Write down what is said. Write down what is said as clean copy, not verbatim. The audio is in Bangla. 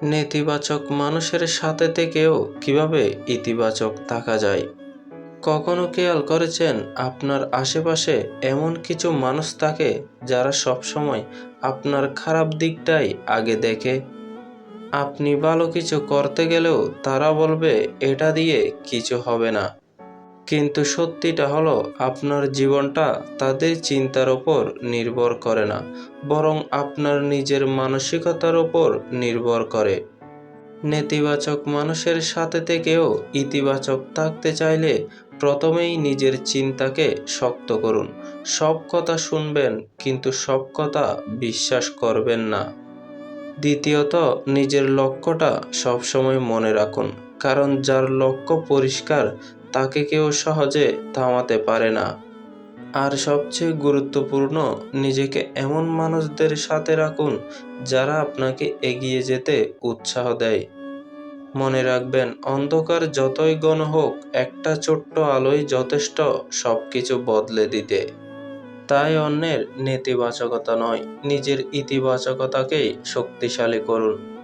নেতিবাচক মানুষের সাথে থেকেও কিভাবে ইতিবাচক থাকা যায়? কখনো খেয়াল করেছেন আপনার আশেপাশে এমন কিছু মানুষ থাকে যারা সবসময় আপনার খারাপ দিকটাই আগে দেখে? আপনি ভালো কিছু করতে গেলেও তারা বলবে এটা দিয়ে কিছু হবে না। কিন্তু সত্যিটা হলো আপনার জীবনটা তাদের চিন্তার ওপর নির্ভর করে না, বরং আপনার নিজের মানসিকতার ওপর নির্ভর করে। নেতিবাচক মানুষের সাথে থেকেও ইতিবাচক থাকতে চাইলে প্রথমেই নিজের চিন্তাকে শক্ত করুন। সব কথা শুনবেন কিন্তু সব কথা বিশ্বাস করবেন না। দ্বিতীয়ত, নিজের লক্ষ্যটা সবসময় মনে রাখুন, কারণ যার লক্ষ্য পরিষ্কার তাকে কেউ সহজে থামাতে পারে না। আর সবচেয়ে গুরুত্বপূর্ণ, নিজেকে এমন মানুষদের সাথে রাখুন যারা আপনাকে এগিয়ে যেতে উৎসাহ দেয়। মনে রাখবেন, অন্ধকার যতই ঘন হোক, একটা ছোট্ট আলোই যথেষ্ট সবকিছু বদলে দিতে। তাই অন্যের নেতিবাচকতা নয়, নিজের ইতিবাচকতাকেই শক্তিশালী করুন।